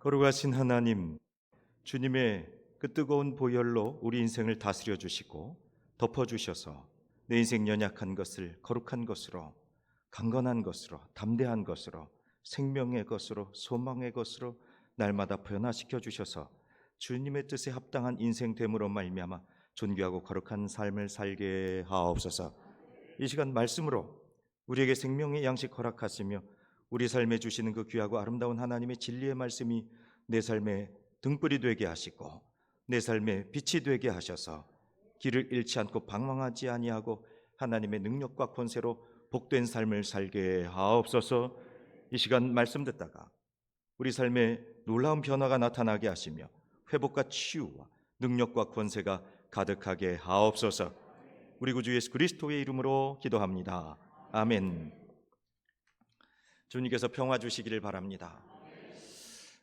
거룩하신 하나님, 주님의 그 뜨거운 보혈로 우리 인생을 다스려 주시고 덮어 주셔서 내 인생 연약한 것을 거룩한 것으로, 강건한 것으로, 담대한 것으로, 생명의 것으로, 소망의 것으로 날마다 변화시켜 주셔서 주님의 뜻에 합당한 인생 됨으로 말미암아 존귀하고 거룩한 삶을 살게 하옵소서. 이 시간 말씀으로 우리에게 생명의 양식 허락하시며 우리 삶에 주시는 그 귀하고 아름다운 하나님의 진리의 말씀이 내 삶의 등불이 되게 하시고 내 삶의 빛이 되게 하셔서 길을 잃지 않고 방황하지 아니하고 하나님의 능력과 권세로 복된 삶을 살게 하옵소서. 이 시간 말씀 듣다가 우리 삶에 놀라운 변화가 나타나게 하시며 회복과 치유와 능력과 권세가 가득하게 하옵소서. 우리 구주 예수 그리스도의 이름으로 기도합니다. 아멘. 주님께서 평화 주시기를 바랍니다.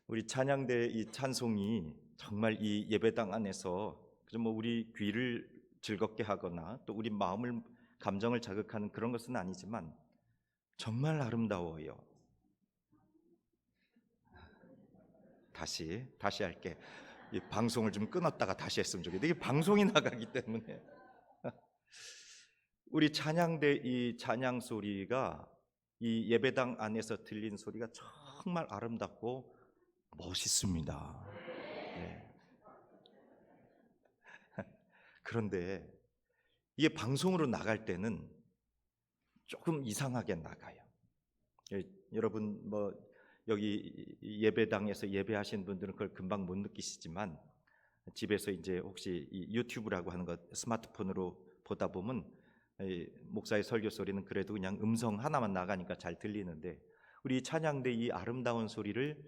우리 찬양대 이 찬송이 정말 이 예배당 안에서 우리 귀를 즐겁게 하거나 또 우리 마음을 감정을 자극하는 그런 것은 아니지만 정말 아름다워요. 다시 할게. 이 방송을 좀 끊었다가 다시 했으면 좋겠는데 이게 방송이 나가기 때문에 우리 찬양대 이 찬양 소리가 이 예배당 안에서 들린 소리가 정말 아름답고 멋있습니다. 네. 그런데 이게 방송으로 나갈 때는 조금 이상하게 나가요. 여러분 여기 예배당에서 예배하신 분들은 그걸 금방 못 느끼시지만 집에서 이제 혹시 이 유튜브라고 하는 것 스마트폰으로 보다 보면 목사의 설교 소리는 그래도 그냥 음성 하나만 나가니까 잘 들리는데 우리 찬양대 이 아름다운 소리를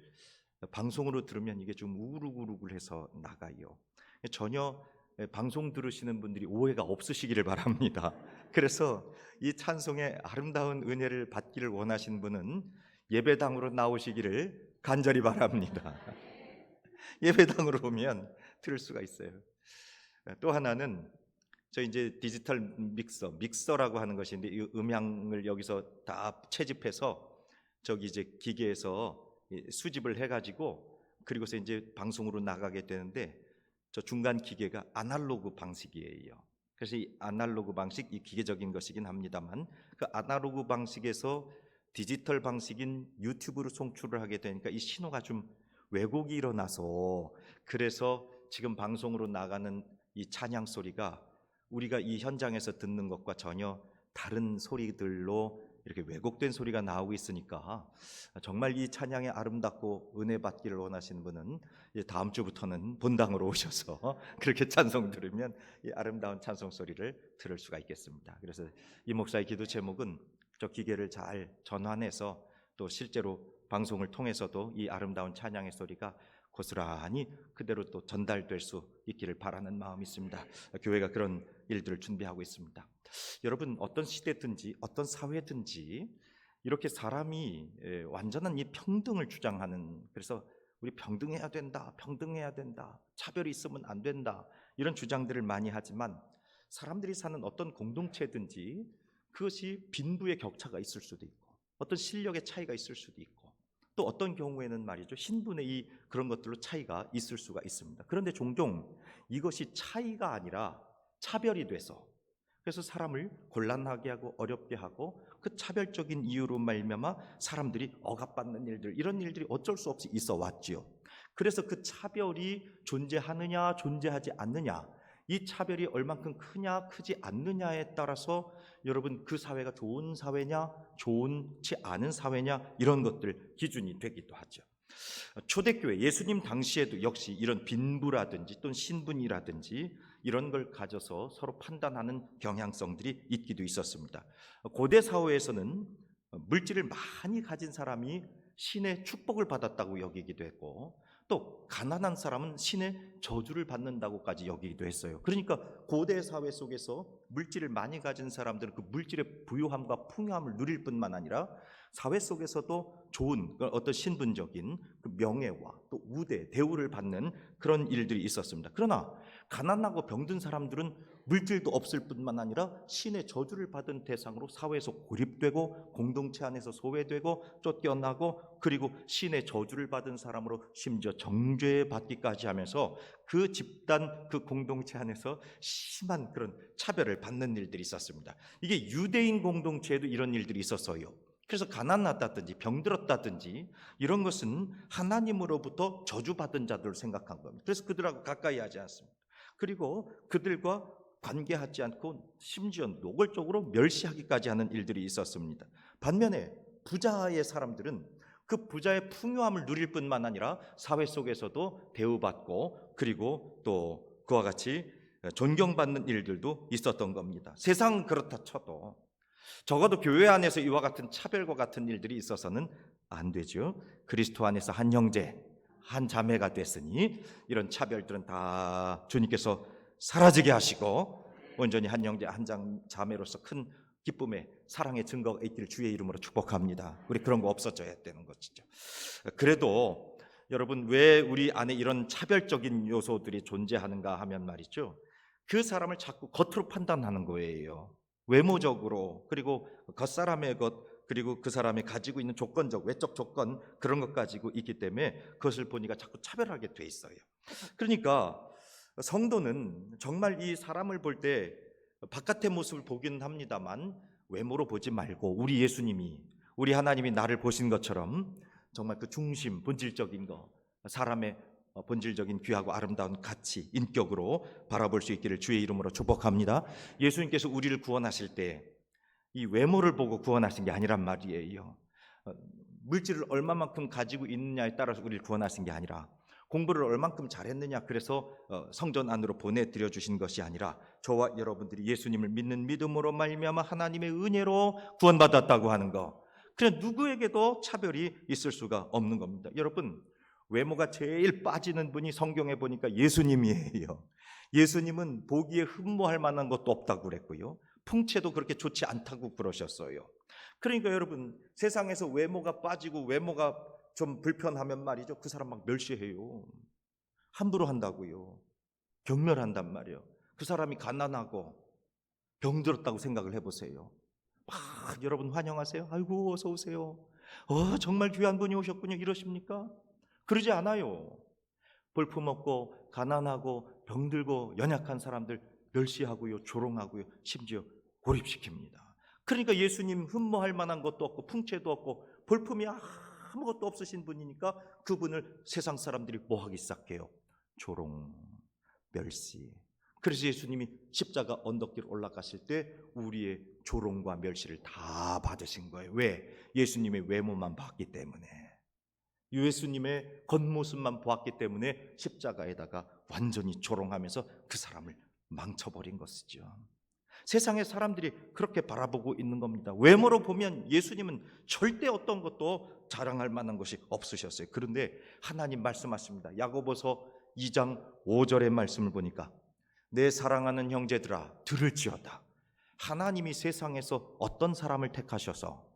방송으로 들으면 이게 좀 우글우글해서 나가요. 전혀 방송 들으시는 분들이 오해가 없으시기를 바랍니다. 그래서 이 찬송의 아름다운 은혜를 받기를 원하신 분은 예배당으로 나오시기를 간절히 바랍니다. 예배당으로 오면 들을 수가 있어요. 또 하나는 저 이제 디지털 믹서라고 하는 것인데 이 음향을 여기서 다 채집해서 저기 이제 기계에서 수집을 해가지고 그리고서 이제 방송으로 나가게 되는데 저 중간 기계가 아날로그 방식이에요. 그래서 이 아날로그 방식, 이 기계적인 것이긴 합니다만 그 아날로그 방식에서 디지털 방식인 유튜브로 송출을 하게 되니까 이 신호가 좀 왜곡이 일어나서 그래서 지금 방송으로 나가는 이 찬양 소리가 우리가 이 현장에서 듣는 것과 전혀 다른 소리들로 이렇게 왜곡된 소리가 나오고 있으니까 정말 이 찬양이 아름답고 은혜 받기를 원하시는 분은 다음 주부터는 본당으로 오셔서 그렇게 찬송 들으면 이 아름다운 찬송 소리를 들을 수가 있겠습니다. 그래서 이 목사의 기도 제목은 저 기계를 잘 전환해서 또 실제로 방송을 통해서도 이 아름다운 찬양의 소리가 고스란히 그대로 또 전달될 수 있기를 바라는 마음이 있습니다. 교회가 그런 일들을 준비하고 있습니다. 여러분 어떤 시대든지 어떤 사회든지 이렇게 사람이 완전한 이 평등을 주장하는 그래서 우리 평등해야 된다, 차별이 있으면 안 된다 이런 주장들을 많이 하지만 사람들이 사는 어떤 공동체든지 그것이 빈부의 격차가 있을 수도 있고 어떤 실력의 차이가 있을 수도 있고 또 어떤 경우에는 말이죠 신분의 그런 것들로 차이가 있을 수가 있습니다. 그런데 종종 이것이 차이가 아니라 차별이 돼서 그래서 사람을 곤란하게 하고 어렵게 하고 그 차별적인 이유로 말미암아 사람들이 억압받는 일들 이런 일들이 어쩔 수 없이 있어 왔지요. 그래서 그 차별이 존재하느냐 존재하지 않느냐 이 차별이 얼만큼 크냐 크지 않느냐에 따라서 여러분 그 사회가 좋은 사회냐 좋지 않은 사회냐 이런 것들 기준이 되기도 하죠. 초대교회 예수님 당시에도 역시 이런 빈부라든지 또는 신분이라든지 이런 걸 가져서 서로 판단하는 경향성들이 있기도 있었습니다. 고대 사회에서는 물질을 많이 가진 사람이 신의 축복을 받았다고 여기기도 했고 또 가난한 사람은 신의 저주를 받는다고까지 여기기도 했어요. 그러니까 고대 사회 속에서 물질을 많이 가진 사람들은 그 물질의 부유함과 풍요함을 누릴 뿐만 아니라 사회 속에서도 좋은 어떤 신분적인 그 명예와 또 우대, 대우를 받는 그런 일들이 있었습니다. 그러나 가난하고 병든 사람들은 물질도 없을 뿐만 아니라 신의 저주를 받은 대상으로 사회에서 고립되고 공동체 안에서 소외되고 쫓겨나고 그리고 신의 저주를 받은 사람으로 심지어 정죄받기까지 하면서 그 집단, 그 공동체 안에서 심한 그런 차별을 받는 일들이 있었습니다. 이게 유대인 공동체에도 이런 일들이 있었어요. 그래서 가난하다든지 병들었다든지 이런 것은 하나님으로부터 저주받은 자들을 생각한 겁니다. 그래서 그들하고 가까이 하지 않습니다. 그리고 그들과 관계하지 않고 심지어 노골적으로 멸시하기까지 하는 일들이 있었습니다. 반면에 부자의 사람들은 그 부자의 풍요함을 누릴 뿐만 아니라 사회 속에서도 대우받고 그리고 또 그와 같이 존경받는 일들도 있었던 겁니다. 세상은 그렇다 쳐도 적어도 교회 안에서 이와 같은 차별과 같은 일들이 있어서는 안 되죠. 그리스도 안에서 한 형제, 한 자매가 됐으니 이런 차별들은 다 주님께서 사라지게 하시고 온전히 한 형제, 한 자매로서 큰 기쁨의 사랑의 증거가 있기를 주의 이름으로 축복합니다. 우리 그런 거 없어져야 되는 것이죠. 그래도 여러분, 왜 우리 안에 이런 차별적인 요소들이 존재하는가 하면 말이죠, 그 사람을 자꾸 겉으로 판단하는 거예요. 외모적으로, 그리고 겉사람의 것, 그리고 그 사람이 가지고 있는 조건적, 외적 조건, 그런 것 가지고 있기 때문에 그것을 보니까 자꾸 차별하게 돼 있어요. 그러니까 성도는 정말 이 사람을 볼 때 바깥의 모습을 보기는 합니다만 외모로 보지 말고 우리 예수님이, 우리 하나님이 나를 보신 것처럼 정말 그 중심, 본질적인 거, 사람의 본질적인 귀하고 아름다운 가치, 인격으로 바라볼 수 있기를 주의 이름으로 축복합니다. 예수님께서 우리를 구원하실 때 이 외모를 보고 구원하신 게 아니란 말이에요. 물질을 얼마만큼 가지고 있느냐에 따라서 우리를 구원하신 게 아니라, 공부를 얼만큼 잘했느냐 그래서 성전 안으로 보내드려 주신 것이 아니라, 저와 여러분들이 예수님을 믿는 믿음으로 말미암아 하나님의 은혜로 구원받았다고 하는 거, 그냥 누구에게도 차별이 있을 수가 없는 겁니다. 여러분, 외모가 제일 빠지는 분이 성경에 보니까 예수님이에요. 예수님은 보기에 흠모할 만한 것도 없다고 그랬고요, 풍채도 그렇게 좋지 않다고 그러셨어요. 그러니까 여러분, 세상에서 외모가 빠지고 외모가 좀 불편하면 말이죠, 그 사람 막 멸시해요. 함부로 한다고요. 경멸한단 말이에요. 그 사람이 가난하고 병들었다고 생각을 해보세요. 막 여러분 환영하세요. 아이고 어서 오세요. 정말 귀한 분이 오셨군요. 이러십니까? 그러지 않아요. 볼품없고 가난하고 병들고 연약한 사람들 멸시하고요, 조롱하고요, 심지어 고립시킵니다. 그러니까 예수님 흠모할 만한 것도 없고 풍채도 없고 볼품이 아무것도 없으신 분이니까 그분을 세상 사람들이 뭐하기 시작해요? 조롱, 멸시. 그래서 예수님이 십자가 언덕길 올라가실 때 우리의 조롱과 멸시를 다 받으신 거예요. 왜? 예수님의 외모만 봤기 때문에, 예수님의 겉모습만 보았기 때문에 십자가에다가 완전히 조롱하면서 그 사람을 망쳐버린 것이죠. 세상의 사람들이 그렇게 바라보고 있는 겁니다. 외모로 보면 예수님은 절대 어떤 것도 자랑할 만한 것이 없으셨어요. 그런데 하나님 말씀하십니다. 야고보서 2장 5절의 말씀을 보니까 내 사랑하는 형제들아 들을지어다. 하나님이 세상에서 어떤 사람을 택하셔서,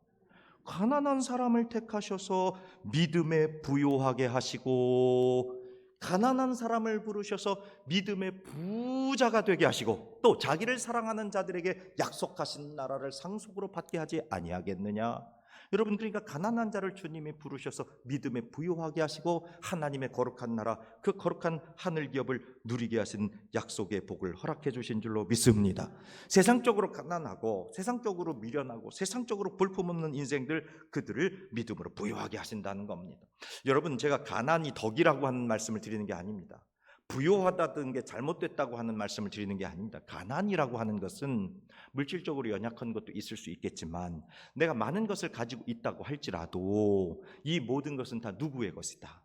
가난한 사람을 택하셔서 믿음에 부요하게 하시고, 가난한 사람을 부르셔서 믿음의 부자가 되게 하시고, 또 자기를 사랑하는 자들에게 약속하신 나라를 상속으로 받게 하지 아니하겠느냐. 여러분, 그러니까 가난한 자를 주님이 부르셔서 믿음에 부요하게 하시고 하나님의 거룩한 나라, 그 거룩한 하늘 기업을 누리게 하신 약속의 복을 허락해 주신 줄로 믿습니다. 세상적으로 가난하고 세상적으로 미련하고 세상적으로 볼품없는 인생들, 그들을 믿음으로 부요하게 하신다는 겁니다. 여러분, 제가 가난이 덕이라고 하는 말씀을 드리는 게 아닙니다. 부요하다는 게 잘못됐다고 하는 말씀을 드리는 게 아닙니다. 가난이라고 하는 것은 물질적으로 연약한 것도 있을 수 있겠지만, 내가 많은 것을 가지고 있다고 할지라도 이 모든 것은 다 누구의 것이다?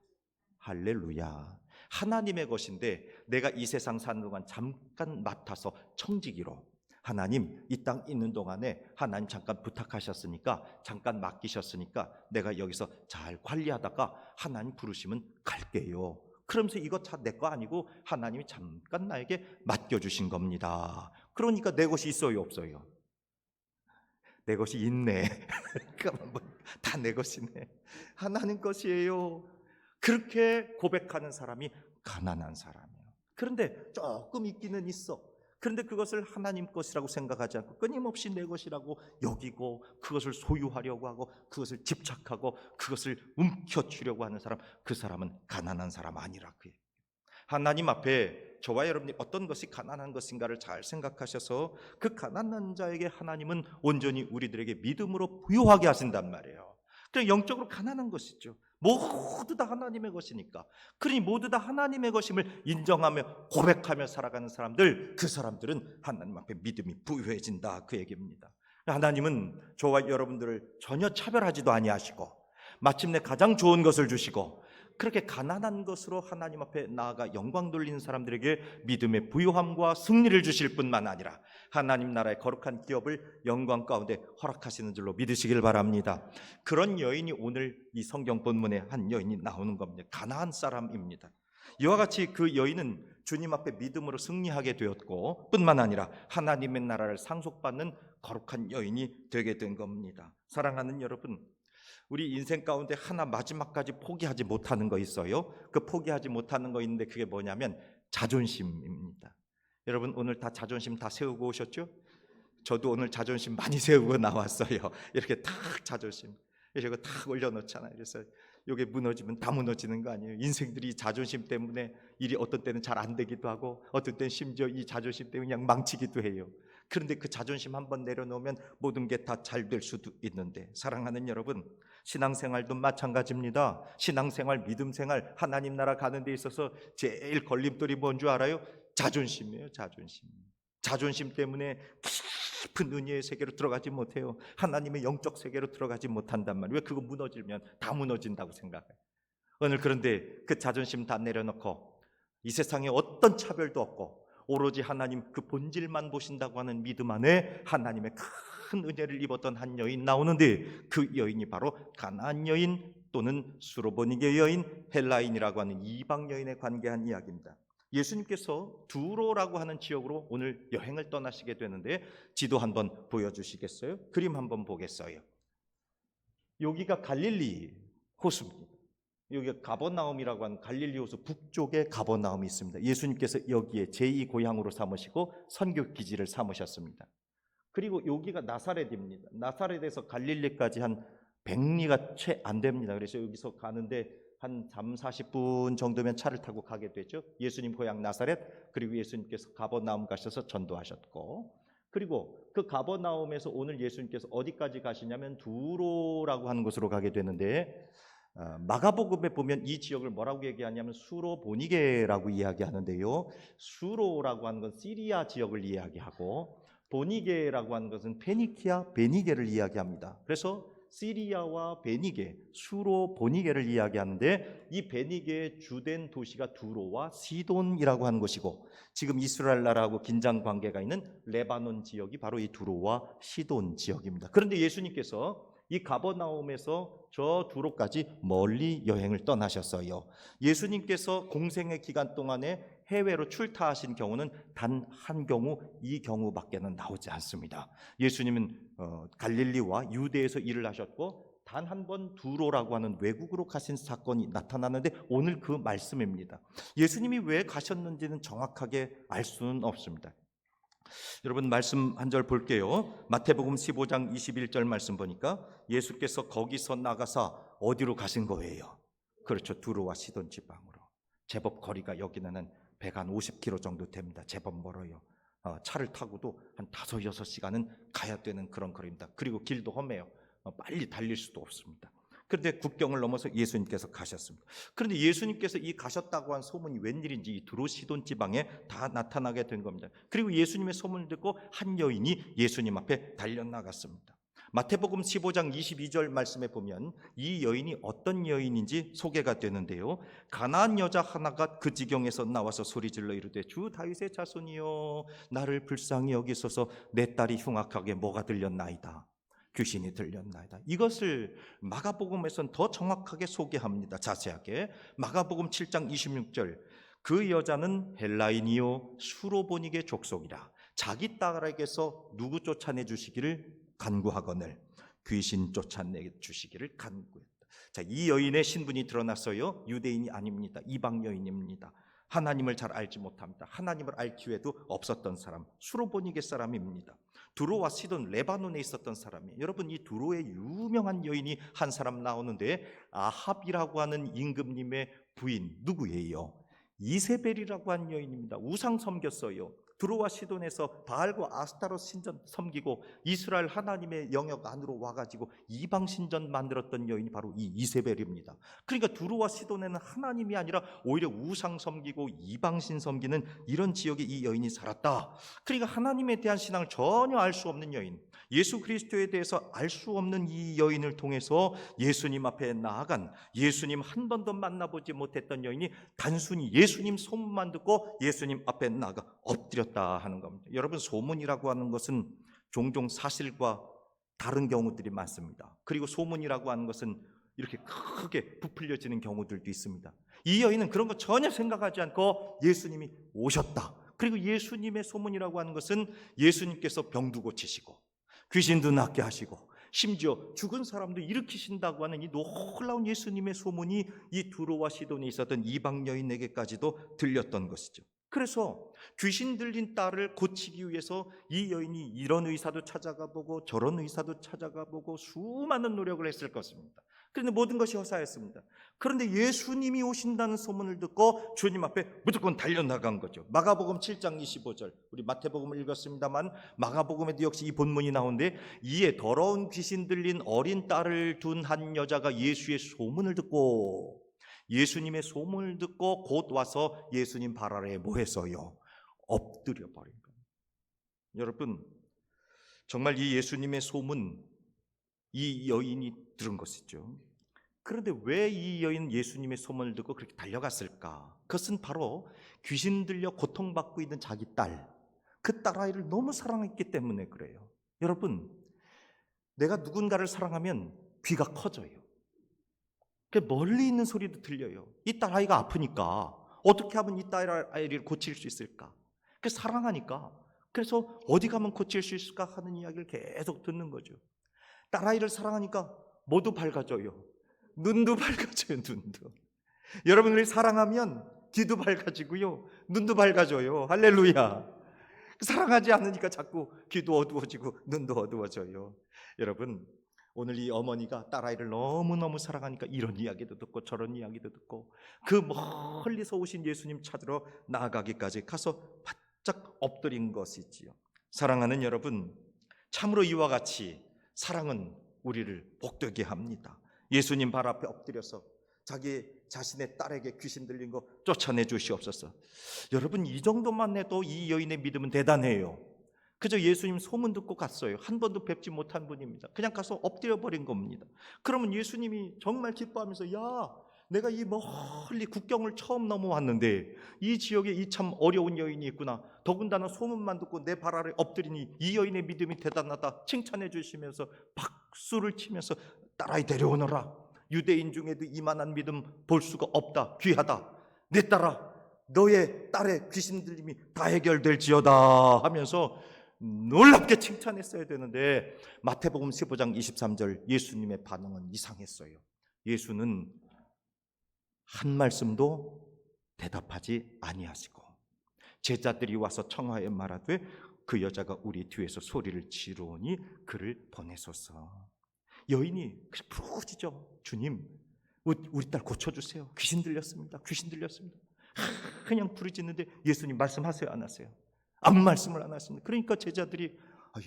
할렐루야, 하나님의 것인데, 내가 이 세상 사는 동안 잠깐 맡아서 청지기로, 하나님 이 땅 있는 동안에 하나님 잠깐 부탁하셨으니까, 잠깐 맡기셨으니까 내가 여기서 잘 관리하다가 하나님 부르시면 갈게요. 그러면서 이거 다 내 거 아니고 하나님이 잠깐 나에게 맡겨주신 겁니다. 그러니까 내 것이 있어요, 없어요? 내 것이 있네. 다 내 것이네. 하나님 것이에요. 그렇게 고백하는 사람이 가난한 사람이에요. 그런데 조금 있기는 있어. 그런데 그것을 하나님 것이라고 생각하지 않고 끊임없이 내 것이라고 여기고 그것을 소유하려고 하고 그것을 집착하고 그것을 움켜쥐려고 하는 사람, 그 사람은 가난한 사람 아니라 그 얘기예요. 하나님 앞에 저와 여러분이 어떤 것이 가난한 것인가를 잘 생각하셔서 그 가난한 자에게 하나님은 온전히 우리들에게 믿음으로 부유하게 하신단 말이에요. 그냥 영적으로 가난한 것이죠. 모두 다 하나님의 것이니까. 그러니 모두 다 하나님의 것임을 인정하며 고백하며 살아가는 사람들, 그 사람들은 하나님 앞에 믿음이 부유해진다, 그 얘기입니다. 하나님은 저와 여러분들을 전혀 차별하지도 아니하시고 마침내 가장 좋은 것을 주시고 그렇게 가난한 것으로 하나님 앞에 나아가 영광 돌리는 사람들에게 믿음의 부유함과 승리를 주실 뿐만 아니라 하나님 나라의 거룩한 기업을 영광 가운데 허락하시는 줄로 믿으시길 바랍니다. 그런 여인이 오늘 이 성경 본문에 한 여인이 나오는 겁니다. 가나안 사람입니다. 이와 같이 그 여인은 주님 앞에 믿음으로 승리하게 되었고 뿐만 아니라 하나님의 나라를 상속받는 거룩한 여인이 되게 된 겁니다. 사랑하는 여러분, 우리 인생 가운데 하나 마지막까지 포기하지 못하는 거 있어요. 그 포기하지 못하는 거 있는데 그게 뭐냐면 자존심입니다. 여러분 오늘 다 자존심 다 세우고 오셨죠? 저도 오늘 자존심 많이 세우고 나왔어요. 이렇게 탁 자존심 이렇게 탁 올려놓잖아요. 그래서 이게 무너지면 다 무너지는 거 아니에요. 인생들이 자존심 때문에 일이 어떤 때는 잘 안 되기도 하고 어떤 때는 심지어 이 자존심 때문에 그냥 망치기도 해요. 그런데 그 자존심 한번 내려놓으면 모든 게 다 잘 될 수도 있는데, 사랑하는 여러분, 신앙생활도 마찬가지입니다. 신앙생활, 믿음생활, 하나님 나라 가는 데 있어서 제일 걸림돌이 뭔 줄 알아요? 자존심이에요. 자존심 때문에 깊은 은혜의 세계로 들어가지 못해요. 하나님의 영적 세계로 들어가지 못한단 말이에요. 왜? 그거 무너지면 다 무너진다고 생각해요. 오늘 그런데 그 자존심 다 내려놓고 이 세상에 어떤 차별도 없고 오로지 하나님 그 본질만 보신다고 하는 믿음 안에 하나님의 큰 은혜를 입었던 한 여인 나오는데, 그 여인이 바로 가나안 여인 또는 수로보니게 여인, 헬라인이라고 하는 이방 여인에 관계한 이야기입니다. 예수님께서 두로라고 하는 지역으로 오늘 여행을 떠나시게 되는데 지도 한번 보여주시겠어요? 그림 한번 보겠어요. 여기가 갈릴리 호수입니다. 여기가 가버나움이라고 하는 갈릴리 호수 북쪽에 가버나움이 있습니다. 예수님께서 여기에 제2 고향으로 삼으시고 선교 기지를 삼으셨습니다. 그리고 여기가 나사렛입니다. 나사렛에서 갈릴리까지 한 100리가 채 안 됩니다. 그래서 여기서 가는데 한 30-40분 정도면 차를 타고 가게 되죠. 예수님 고향 나사렛, 그리고 예수님께서 가버나움 가셔서 전도하셨고, 그리고 그 가버나움에서 오늘 예수님께서 어디까지 가시냐면 두로라고 하는 곳으로 가게 되는데, 마가복음에 보면 이 지역을 뭐라고 얘기하냐면 수로보니게라고 이야기하는데요. 수로라고 하는 건 시리아 지역을 이야기하고 보니게라고 하는 것은 페니키아, 베니게를 이야기합니다. 그래서 시리아와 베니게, 수로 보니게를 이야기하는데 이 베니게의 주된 도시가 두로와 시돈이라고 하는 곳이고, 지금 이스라엘 나라하고 긴장 관계가 있는 레바논 지역이 바로 이 두로와 시돈 지역입니다. 그런데 예수님께서 이 가버나움에서 저 두로까지 멀리 여행을 떠나셨어요. 예수님께서 공생의 기간 동안에 해외로 출타하신 경우는 단 한 경우, 이 경우밖에는 나오지 않습니다. 예수님은 갈릴리와 유대에서 일을 하셨고 단 한 번 두로라고 하는 외국으로 가신 사건이 나타나는데 오늘 그 말씀입니다. 예수님이 왜 가셨는지는 정확하게 알 수는 없습니다. 여러분 말씀 한 절 볼게요. 마태복음 15장 21절 말씀 보니까 예수께서 거기서 나가사 어디로 가신 거예요? 그렇죠. 두로와 시돈 지방으로. 제법 거리가 여기는 한 150km 정도 됩니다. 제법 멀어요. 차를 타고도 한 5-6시간은 가야 되는 그런 거리입니다. 그리고 길도 험해요. 빨리 달릴 수도 없습니다. 그런데 국경을 넘어서 예수님께서 가셨습니다. 그런데 예수님께서 이 가셨다고 한 소문이 웬일인지 이 두로 시돈 지방에 다 나타나게 된 겁니다. 그리고 예수님의 소문을 듣고 한 여인이 예수님 앞에 달려나갔습니다. 마태복음 15장 22절 말씀에 보면 이 여인이 어떤 여인인지 소개가 되는데요. 가나안 여자 하나가 그 지경에서 나와서 소리질러 이르되 주 다윗의 자손이여 나를 불쌍히 여기소서, 내 딸이 흉악하게 뭐가 들렸나이다. 귀신이 들렸나이다. 이것을 마가복음에서는 더 정확하게 소개합니다. 자세하게. 마가복음 7장 26절 그 여자는 헬라인이요 수로보니게 족속이라 자기 딸에게서 누구 쫓아내 주시기를 간구하거늘 귀신 쫓아내 주시기를 간구했다. 자, 이 여인의 신분이 드러났어요. 유대인이 아닙니다. 이방 여인입니다. 하나님을 잘 알지 못합니다. 하나님을 알 기회도 없었던 사람, 수로보니게 사람입니다. 두로와 시돈, 레바논에 있었던 사람이에요. 여러분, 이 두로의 유명한 여인이 한 사람 나오는데 아합이라고 하는 임금님의 부인 누구예요? 이세벨이라고 하는 여인입니다. 우상 섬겼어요. 두로와 시돈에서 바알과 아스타롯 신전 섬기고 이스라엘 하나님의 영역 안으로 와가지고 이방 신전 만들었던 여인이 바로 이 이세벨입니다. 그러니까 두로와 시돈에는 하나님이 아니라 오히려 우상 섬기고 이방신 섬기는 이런 지역에 이 여인이 살았다. 그러니까 하나님에 대한 신앙을 전혀 알 수 없는 여인, 예수 그리스도에 대해서 알 수 없는 이 여인을 통해서 예수님 앞에 나아간, 예수님 한 번도 만나보지 못했던 여인이 단순히 예수님 소문만 듣고 예수님 앞에 나아가 엎드렸다 하는 겁니다. 여러분, 소문이라고 하는 것은 종종 사실과 다른 경우들이 많습니다. 그리고 소문이라고 하는 것은 이렇게 크게 부풀려지는 경우들도 있습니다. 이 여인은 그런 거 전혀 생각하지 않고 예수님이 오셨다. 그리고 예수님의 소문이라고 하는 것은 예수님께서 병도 고치시고 귀신도 낫게 하시고 심지어 죽은 사람도 일으키신다고 하는 이 놀라운 예수님의 소문이 이 두로와 시돈에 있었던 이방 여인에게까지도 들렸던 것이죠. 그래서 귀신 들린 딸을 고치기 위해서 이 여인이 이런 의사도 찾아가 보고 저런 의사도 찾아가 보고 수많은 노력을 했을 것입니다. 그런데 모든 것이 허사였습니다. 그런데 예수님이 오신다는 소문을 듣고 주님 앞에 무조건 달려나간 거죠. 마가복음 7장 25절, 우리 마태복음을 읽었습니다만 마가복음에도 역시 이 본문이 나오는데, 이에 더러운 귀신 들린 어린 딸을 둔 한 여자가 예수의 소문을 듣고, 예수님의 소문을 듣고 곧 와서 예수님 발 아래에 뭐 했어요? 엎드려 버린 겁니다. 여러분, 정말 이 예수님의 소문, 이 여인이 들은 것이죠. 그런데 왜 이 여인 예수님의 소문을 듣고 그렇게 달려갔을까? 그것은 바로 귀신 들려 고통받고 있는 자기 딸, 그 딸아이를 너무 사랑했기 때문에 그래요. 여러분, 내가 누군가를 사랑하면 귀가 커져요. 멀리 있는 소리도 들려요. 이 딸아이가 아프니까 어떻게 하면 이 딸아이를 고칠 수 있을까? 사랑하니까, 그래서 어디 가면 고칠 수 있을까 하는 이야기를 계속 듣는 거죠. 딸아이를 사랑하니까 모두 밝아져요. 눈도 밝아져요. 눈도. 여러분, 우리 사랑하면 귀도 밝아지고요, 눈도 밝아져요. 할렐루야. 사랑하지 않으니까 자꾸 귀도 어두워지고 눈도 어두워져요. 여러분, 오늘 이 어머니가 딸아이를 너무너무 사랑하니까 이런 이야기도 듣고 저런 이야기도 듣고 그 멀리서 오신 예수님 찾으러 나아가기까지 가서 바짝 엎드린 것이지요. 사랑하는 여러분, 참으로 이와 같이 사랑은 우리를 복되게 합니다. 예수님 발 앞에 엎드려서 자기 자신의 딸에게 귀신 들린 거 쫓아내 주시옵소서. 여러분, 이 정도만 해도 이 여인의 믿음은 대단해요. 그저 예수님 소문 듣고 갔어요. 한 번도 뵙지 못한 분입니다. 그냥 가서 엎드려 버린 겁니다. 그러면 예수님이 정말 기뻐하면서, 야, 내가 이 멀리 국경을 처음 넘어왔는데 이 지역에 이 참 어려운 여인이 있구나. 더군다나 소문만 듣고 내 발 아래 엎드리니 이 여인의 믿음이 대단하다 칭찬해 주시면서 박수를 치면서 딸아이 데려오너라. 유대인 중에도 이만한 믿음 볼 수가 없다. 귀하다. 내 딸아, 너의 딸의 귀신 들림이 다 해결될지어다 하면서 놀랍게 칭찬했어야 되는데 마태복음 15장 23절 예수님의 반응은 이상했어요. 예수는 한 말씀도 대답하지 아니하시고 제자들이 와서 청하여 말하되 그 여자가 우리 뒤에서 소리를 지르오니 그를 보내소서. 여인이 부르짖죠. 주님, 우리 딸 고쳐주세요. 귀신 들렸습니다. 귀신 들렸습니다. 그냥 부르짖는데 예수님 말씀하세요, 안 하세요? 아무 말씀을 안 하십니다. 그러니까 제자들이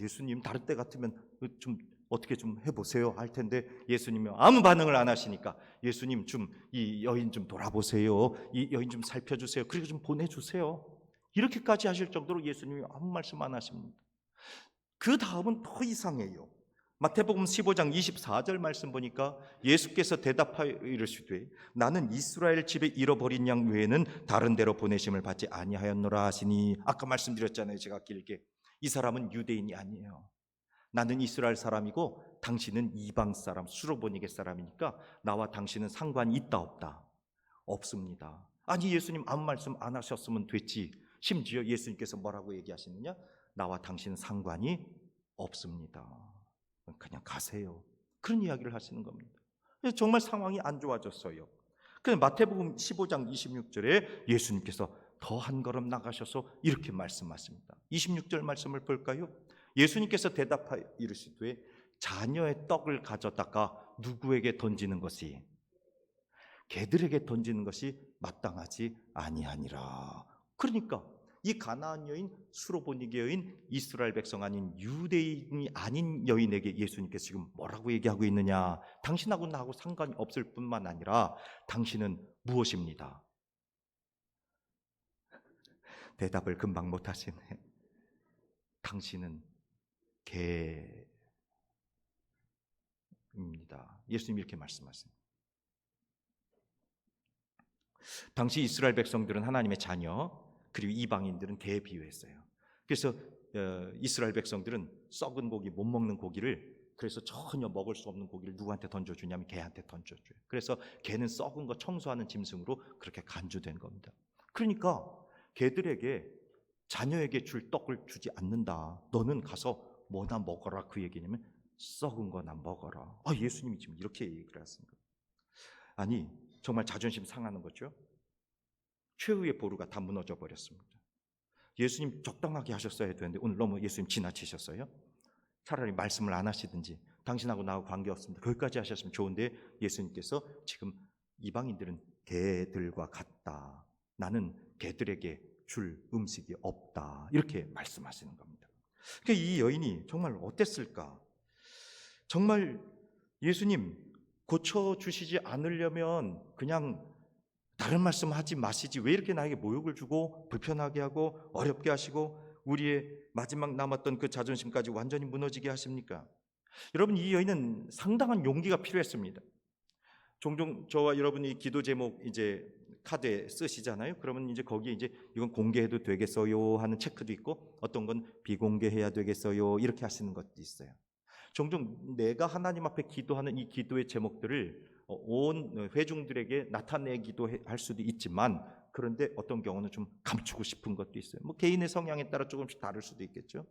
예수님 다른 때 같으면 좀 어떻게 좀 해보세요 할 텐데 예수님이 아무 반응을 안 하시니까 예수님 좀 이 여인 좀 돌아보세요. 이 여인 좀 살펴주세요. 그리고 좀 보내주세요. 이렇게까지 하실 정도로 예수님이 아무 말씀 안 하십니다. 그 다음은 더 이상해요. 마태복음 15장 24절 말씀 보니까 예수께서 대답하여 이르시되 나는 이스라엘 집에 잃어버린 양 외에는 다른 데로 보내심을 받지 아니하였노라 하시니, 아까 말씀드렸잖아요. 제가 길게, 이 사람은 유대인이 아니에요. 나는 이스라엘 사람이고 당신은 이방 사람, 수로보니게 사람이니까 나와 당신은 상관이 있다 없다? 없습니다. 아니, 예수님 아무 말씀 안 하셨으면 됐지. 심지어 예수님께서 뭐라고 얘기하시느냐? 나와 당신은 상관이 없습니다. 그냥 가세요. 그런 이야기를 하시는 겁니다. 정말 상황이 안 좋아졌어요. 근데 마태복음 15장 26절에 예수님께서 더 한 걸음 나가셔서 이렇게 말씀하십니다. 26절 말씀을 볼까요? 예수님께서 대답하여 이르시되 자녀의 떡을 가져다가 누구에게 던지는 것이, 개들에게 던지는 것이 마땅하지 아니하니라. 그러니까 이 가나안 여인, 수로보니게 여인, 이스라엘 백성 아닌 유대인이 아닌 여인에게 예수님께서 지금 뭐라고 얘기하고 있느냐? 당신하고 나하고 상관이 없을 뿐만 아니라 당신은 무엇입니다? 대답을 금방 못 하시네. 당신은 개입니다. 예수님이 이렇게 말씀하십니다. 당시 이스라엘 백성들은 하나님의 자녀, 그리고 이방인들은 개에 비유했어요. 그래서 이스라엘 백성들은 썩은 고기, 못 먹는 고기를, 그래서 전혀 먹을 수 없는 고기를 누구한테 던져주냐면 개한테 던져줘요. 그래서 개는 썩은 거 청소하는 짐승으로 그렇게 간주된 겁니다. 그러니까 개들에게, 자녀에게 줄 떡을 주지 않는다. 너는 가서 뭐나 먹어라. 그 얘기냐면 썩은 거나 먹어라. 예수님이 지금 이렇게 얘기를 하십니다. 아니, 정말 자존심 상하는 거죠. 최후의 보루가 다 무너져 버렸습니다. 예수님 적당하게 하셨어야 되는데 오늘 너무 예수님 지나치셨어요. 차라리 말씀을 안 하시든지 당신하고 나하고 관계없습니다. 거기까지 하셨으면 좋은데 예수님께서 지금 이방인들은 개들과 같다. 나는 개들에게 줄 음식이 없다. 이렇게 말씀하시는 겁니다. 그러니까 이 여인이 정말 어땠을까? 정말 예수님 고쳐주시지 않으려면 그냥 다른 말씀 하지 마시지 왜 이렇게 나에게 모욕을 주고 불편하게 하고 어렵게 하시고 우리의 마지막 남았던 그 자존심까지 완전히 무너지게 하십니까? 여러분, 이 여인은 상당한 용기가 필요했습니다. 종종 저와 여러분이 기도 제목 이제 카드에 쓰시잖아요. 그러면 이제 거기에 이제 이건 공개해도 되겠어요 하는 체크도 있고 어떤 건 비공개해야 되겠어요 이렇게 하시는 것도 있어요. 종종 내가 하나님 앞에 기도하는 이 기도의 제목들을 온 회중들에게 나타내기도 할 수도 있지만 그런데 어떤 경우는 좀 감추고 싶은 것도 있어요. 뭐 개인의 성향에 따라 조금씩 다를 수도 있겠죠.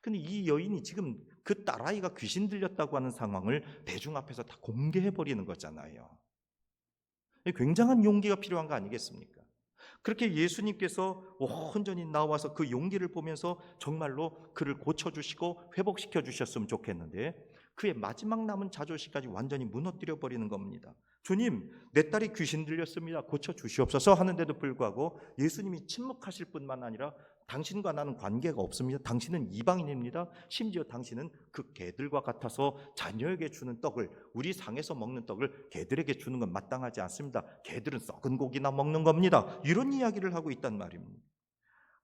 근데 이 여인이 지금 그 딸아이가 귀신 들렸다고 하는 상황을 대중 앞에서 다 공개해 버리는 거잖아요. 굉장한 용기가 필요한 거 아니겠습니까? 그렇게 예수님께서 온전히 나와서 그 용기를 보면서 정말로 그를 고쳐주시고 회복시켜 주셨으면 좋겠는데 그의 마지막 남은 자존심까지 완전히 무너뜨려 버리는 겁니다. 주님, 내 딸이 귀신 들렸습니다. 고쳐주시옵소서 하는데도 불구하고 예수님이 침묵하실 뿐만 아니라 당신과 나는 관계가 없습니다. 당신은 이방인입니다. 심지어 당신은 그 개들과 같아서 자녀에게 주는 떡을, 우리 상에서 먹는 떡을 개들에게 주는 건 마땅하지 않습니다. 개들은 썩은 고기나 먹는 겁니다. 이런 이야기를 하고 있단 말입니다.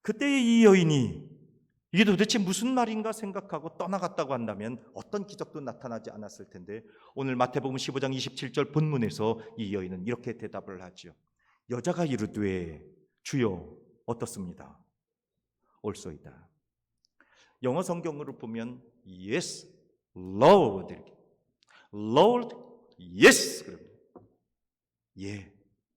그때 이 여인이 이게 도대체 무슨 말인가 생각하고 떠나갔다고 한다면 어떤 기적도 나타나지 않았을 텐데 오늘 마태복음 15장 27절 본문에서 이 여인은 이렇게 대답을 하죠. 여자가 이르되 주여 어떻습니다? 옳소이다. 영어 성경으로 보면 Yes, Lord, Lord, Yes. 예,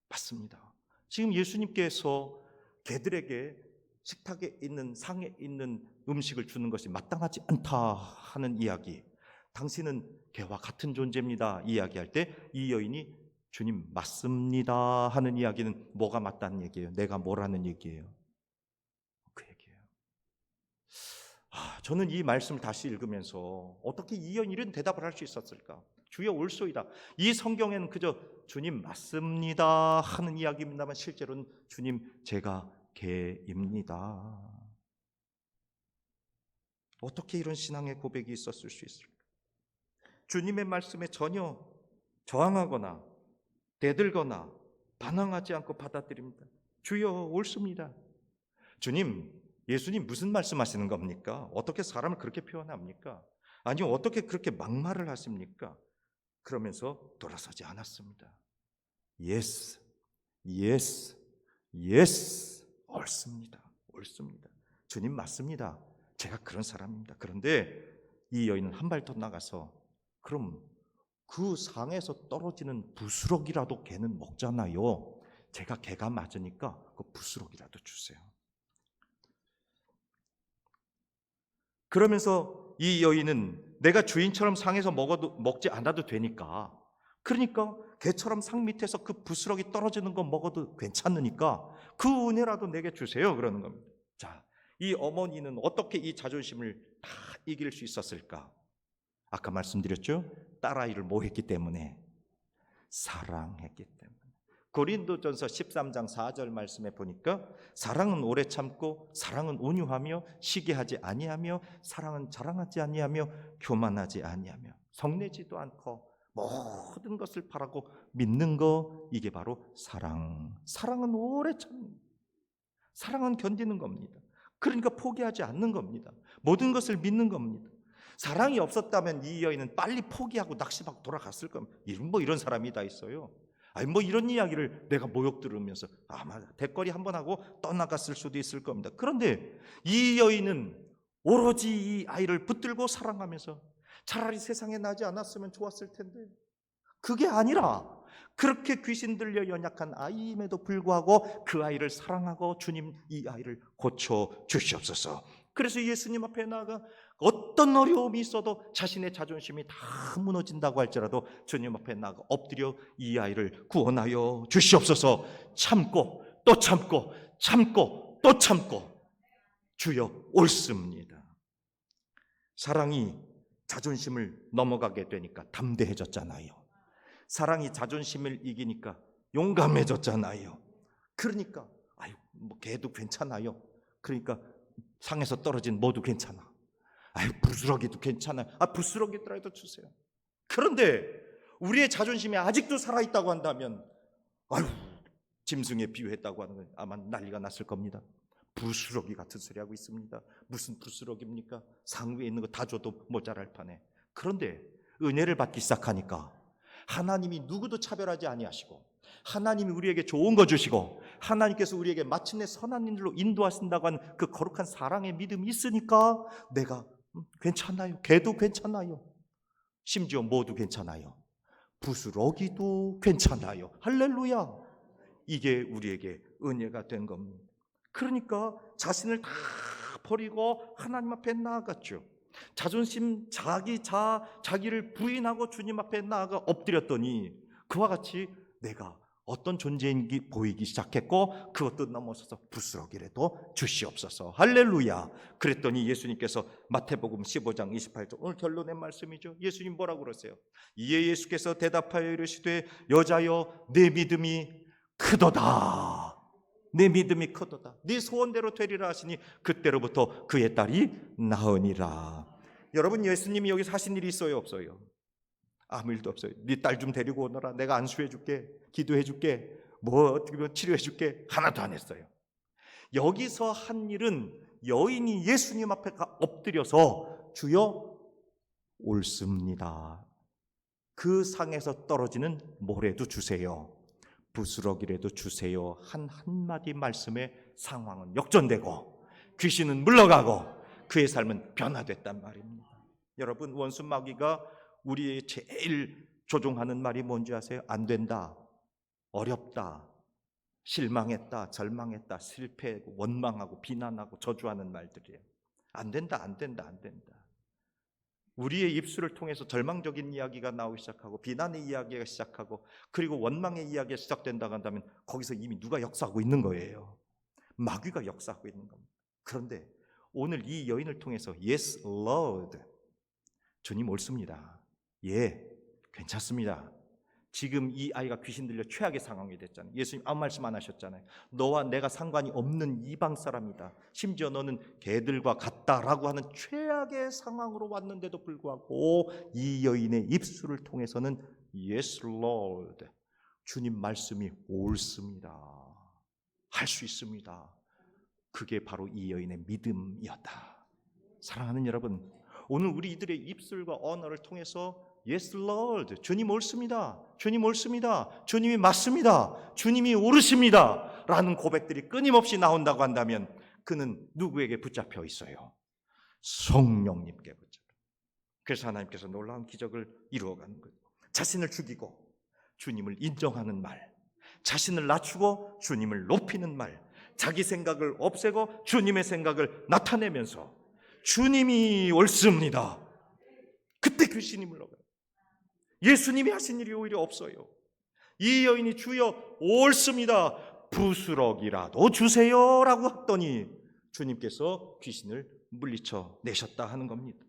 맞습니다. 지금 예수님께서 개들에게 식탁에 있는 상에 있는 음식을 주는 것이 마땅하지 않다 하는 이야기, 당신은 개와 같은 존재입니다 이야기할 때 이 여인이 주님 맞습니다 하는 이야기는 뭐가 맞다는 얘기예요? 내가 뭐라는 얘기예요? 그 얘기예요. 저는 이 말씀을 다시 읽으면서 어떻게 이 여인이 이런 대답을 할 수 있었을까? 주여 옳소이다. 이 성경에는 그저 주님 맞습니다 하는 이야기입니다만 실제로는 주님 제가 개입니다. 어떻게 이런 신앙의 고백이 있었을 수 있을까? 주님의 말씀에 전혀 저항하거나 대들거나 반항하지 않고 받아들입니다. 주여 옳습니다. 주님, 예수님 무슨 말씀하시는 겁니까? 어떻게 사람을 그렇게 표현합니까? 아니요, 어떻게 그렇게 막말을 하십니까? 그러면서 돌아서지 않았습니다. Yes, yes, yes. 옳습니다. 옳습니다. 주님 맞습니다. 제가 그런 사람입니다. 그런데 이 여인은 한 발 더 나가서 그럼 그 상에서 떨어지는 부스러기라도 개는 먹잖아요. 제가 개가 맞으니까 그 부스러기라도 주세요. 그러면서 이 여인은 내가 주인처럼 상에서 먹지 않아도 되니까, 그러니까 개처럼 상 밑에서 그 부스러기 떨어지는 거 먹어도 괜찮으니까 그 은혜라도 내게 주세요. 그러는 겁니다. 자, 이 어머니는 어떻게 이 자존심을 다 이길 수 있었을까? 아까 말씀드렸죠? 딸아이를 뭐 했기 때문에? 사랑했기 때문에. 고린도전서 13장 4절 말씀에 보니까 사랑은 오래 참고 사랑은 온유하며 시기하지 아니하며 사랑은 자랑하지 아니하며 교만하지 아니하며 성내지도 않고 모든 것을 바라고 믿는 거, 이게 바로 사랑. 사랑은 오래 참는, 사랑은 견디는 겁니다. 그러니까 포기하지 않는 겁니다. 모든 것을 믿는 겁니다. 사랑이 없었다면 이 여인은 빨리 포기하고 낚시박 돌아갔을 겁니다. 이런 사람이 다 있어요. 이런 이야기를 내가 모욕 들으면서 아마 대거리 한번 하고 떠나갔을 수도 있을 겁니다. 그런데 이 여인은 오로지 이 아이를 붙들고 사랑하면서 차라리 세상에 나지 않았으면 좋았을 텐데, 그게 아니라 그렇게 귀신 들려 연약한 아이임에도 불구하고 그 아이를 사랑하고 주님 이 아이를 고쳐 주시옵소서. 그래서 예수님 앞에 나아가 어떤 어려움이 있어도 자신의 자존심이 다 무너진다고 할지라도 주님 앞에 나아가 엎드려 이 아이를 구원하여 주시옵소서. 참고 또 참고 참고 또 참고 주여 옳습니다. 사랑이 자존심을 넘어가게 되니까 담대해졌잖아요. 사랑이 자존심을 이기니까 용감해졌잖아요. 그러니까 걔도 괜찮아요. 그러니까 상에서 떨어진 모두 괜찮아. 부스러기도 괜찮아요. 부스러기더라도 주세요. 그런데 우리의 자존심이 아직도 살아있다고 한다면 짐승에 비유했다고 하는 건 아마 난리가 났을 겁니다. 부스러기 같은 소리 하고 있습니다. 무슨 부스러기입니까? 상 위에 있는 거 다 줘도 모자랄 판에. 그런데 은혜를 받기 시작하니까 하나님이 누구도 차별하지 아니하시고 하나님이 우리에게 좋은 거 주시고 하나님께서 우리에게 마침내 선한 일로 인도하신다고 하는 그 거룩한 사랑의 믿음이 있으니까 내가 괜찮아요. 걔도 괜찮아요. 심지어 모두 괜찮아요. 부스러기도 괜찮아요. 할렐루야. 이게 우리에게 은혜가 된 겁니다. 그러니까 자신을 다 버리고 하나님 앞에 나아갔죠. 자존심, 자기를 부인하고 주님 앞에 나아가 엎드렸더니 그와 같이 내가 어떤 존재인지 보이기 시작했고 그것도 넘어서서 부스러기라도 주시옵소서. 할렐루야. 그랬더니 예수님께서 마태복음 15장 28절, 오늘 결론의 말씀이죠. 예수님 뭐라고 그러세요? 이에 예수께서 대답하여 이르시되 여자여 내 믿음이 크도다. 내 믿음이 크도다. 네 소원대로 되리라 하시니 그때로부터 그의 딸이 나으니라. 여러분, 예수님이 여기서 하신 일이 있어요 없어요? 아무 일도 없어요. 네 딸 좀 데리고 오너라. 내가 안수해 줄게. 기도해 줄게. 어떻게 치료해 줄게. 하나도 안 했어요. 여기서 한 일은 여인이 예수님 앞에 엎드려서 주여 옳습니다. 그 상에서 떨어지는 모래도 주세요. 부스러기라도 주세요. 한 한마디 말씀에 상황은 역전되고 귀신은 물러가고 그의 삶은 변화됐단 말입니다. 여러분, 원수 마귀가 우리의 제일 조종하는 말이 뭔지 아세요? 안 된다, 어렵다, 실망했다, 절망했다, 실패하고 원망하고 비난하고 저주하는 말들이에요. 안 된다, 안 된다, 안 된다. 우리의 입술을 통해서 절망적인 이야기가 나오기 시작하고 비난의 이야기가 시작하고 그리고 원망의 이야기가 시작된다고 한다면 거기서 이미 누가 역사하고 있는 거예요. 마귀가 역사하고 있는 겁니다. 그런데 오늘 이 여인을 통해서 Yes, Lord, 주님 옳습니다. 예, 괜찮습니다. 지금 이 아이가 귀신 들려 최악의 상황이 됐잖아요. 예수님 아무 말씀 안 하셨잖아요. 너와 내가 상관이 없는 이방 사람이다. 심지어 너는 개들과 같다라고 하는 최악의 상황으로 왔는데도 불구하고 이 여인의 입술을 통해서는 Yes, Lord, 주님 말씀이 옳습니다. 할 수 있습니다. 그게 바로 이 여인의 믿음이었다. 사랑하는 여러분, 오늘 우리 이들의 입술과 언어를 통해서 Yes, Lord, 주님 옳습니다. 주님 옳습니다. 주님이 맞습니다. 주님이 옳으십니다. 라는 고백들이 끊임없이 나온다고 한다면 그는 누구에게 붙잡혀 있어요? 성령님께 붙잡혀. 그래서 하나님께서 놀라운 기적을 이루어가는 거예요. 자신을 죽이고 주님을 인정하는 말, 자신을 낮추고 주님을 높이는 말, 자기 생각을 없애고 주님의 생각을 나타내면서 주님이 옳습니다. 그때 귀신이 물러가요. 예수님이 하신 일이 오히려 없어요. 이 여인이 주여 옳습니다, 부스럭이라도 주세요라고 했더니 주님께서 귀신을 물리쳐 내셨다 하는 겁니다.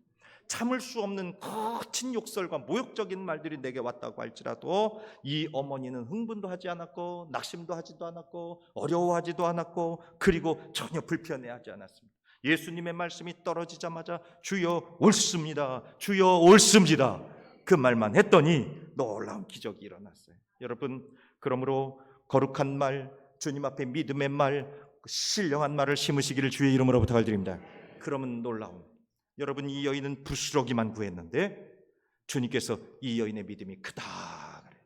참을 수 없는 거친 욕설과 모욕적인 말들이 내게 왔다고 할지라도 이 어머니는 흥분도 하지 않았고 낙심도 하지도 않았고 어려워하지도 않았고 그리고 전혀 불편해하지 않았습니다. 예수님의 말씀이 떨어지자마자 주여 옳습니다, 주여 옳습니다, 그 말만 했더니 놀라운 기적이 일어났어요. 여러분, 그러므로 거룩한 말, 주님 앞에 믿음의 말, 신령한 말을 심으시기를 주의 이름으로 부탁드립니다. 그러면 놀라운, 여러분, 이 여인은 부스러기만 구했는데 주님께서 이 여인의 믿음이 크다 그래요.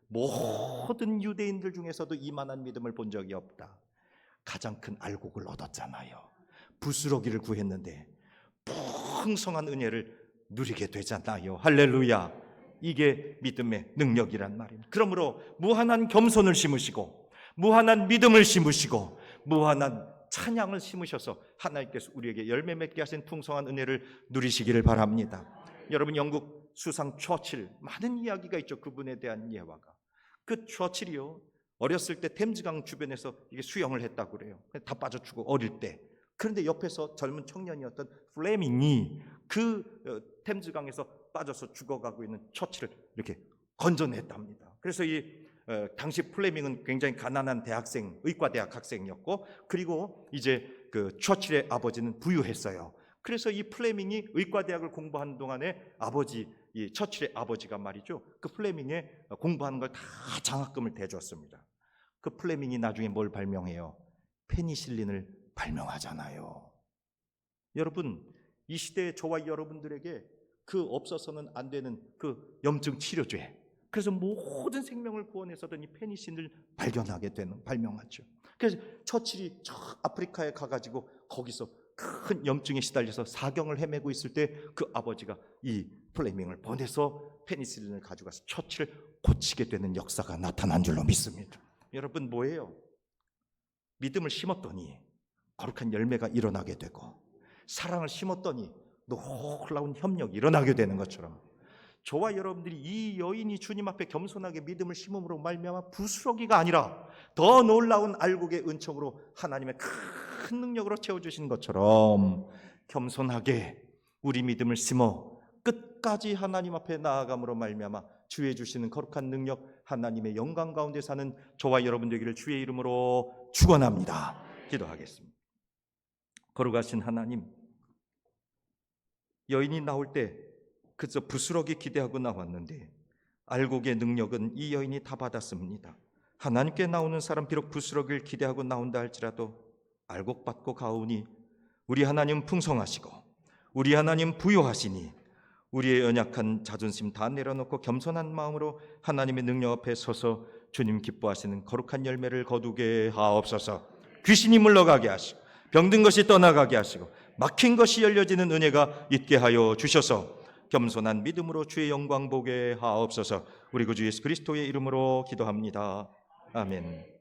모든 유대인들 중에서도 이만한 믿음을 본 적이 없다. 가장 큰 알곡을 얻었잖아요. 부스러기를 구했는데 풍성한 은혜를 누리게 되잖아요. 할렐루야. 이게 믿음의 능력이란 말입니다. 그러므로 무한한 겸손을 심으시고 무한한 믿음을 심으시고 무한한 찬양을 심으셔서 하나님께서 우리에게 열매 맺게 하신 풍성한 은혜를 누리시기를 바랍니다. 여러분, 영국 수상 처칠, 많은 이야기가 있죠. 그분에 대한 예화가. 그 처칠이요, 어렸을 때 템즈강 주변에서 이게 수영을 했다고 그래요. 다 빠져 죽고 어릴 때. 그런데 옆에서 젊은 청년이었던 플레밍이 그 템즈강에서 빠져서 죽어가고 있는 처칠을 이렇게 건져냈답니다. 그래서 당시 플레밍은 굉장히 가난한 대학생, 의과대학 학생이었고, 그리고 이제 그 처칠의 아버지는 부유했어요. 그래서 이 플레밍이 의과대학을 공부하는 동안에 이 처칠의 아버지가 말이죠, 그 플레밍의 공부하는 걸 다 장학금을 대줬습니다. 그 플레밍이 나중에 뭘 발명해요? 페니실린을 발명하잖아요. 여러분, 이 시대에 저와 여러분들에게 그 없어서는 안 되는 그 염증 치료제, 그래서 모든 생명을 구원해서던 이 페니실린을 발명하죠. 그래서 처칠이 저 아프리카에 가가지고 거기서 큰 염증에 시달려서 사경을 헤매고 있을 때 그 아버지가 이 플레밍을 보내서 페니실린을 가져가서 처칠을 고치게 되는 역사가 나타난 줄로 믿습니다. 여러분, 뭐예요? 믿음을 심었더니 거룩한 열매가 일어나게 되고, 사랑을 심었더니 놀라운 협력이 일어나게 되는 것처럼, 저와 여러분들이 이 여인이 주님 앞에 겸손하게 믿음을 심음으로 말미암아 부스러기가 아니라 더 놀라운 알곡의 은총으로 하나님의 큰 능력으로 채워주신 것처럼 겸손하게 우리 믿음을 심어 끝까지 하나님 앞에 나아감으로 말미암아 주의 주시는 거룩한 능력, 하나님의 영광 가운데 사는 저와 여러분 되기를 주의 이름으로 축원합니다. 기도하겠습니다. 거룩하신 하나님, 여인이 나올 때 그저 부스러기 기대하고 나왔는데 알곡의 능력은 이 여인이 다 받았습니다. 하나님께 나오는 사람 비록 부스러기를 기대하고 나온다 할지라도 알곡 받고 가오니 우리 하나님 풍성하시고 우리 하나님 부요하시니 우리의 연약한 자존심 다 내려놓고 겸손한 마음으로 하나님의 능력 앞에 서서 주님 기뻐하시는 거룩한 열매를 거두게 하옵소서. 귀신이 물러가게 하시고 병든 것이 떠나가게 하시고 막힌 것이 열려지는 은혜가 있게 하여 주셔서 겸손한 믿음으로 주의 영광 보게 하옵소서. 우리 구주 예수 그리스도의 이름으로 기도합니다. 아멘.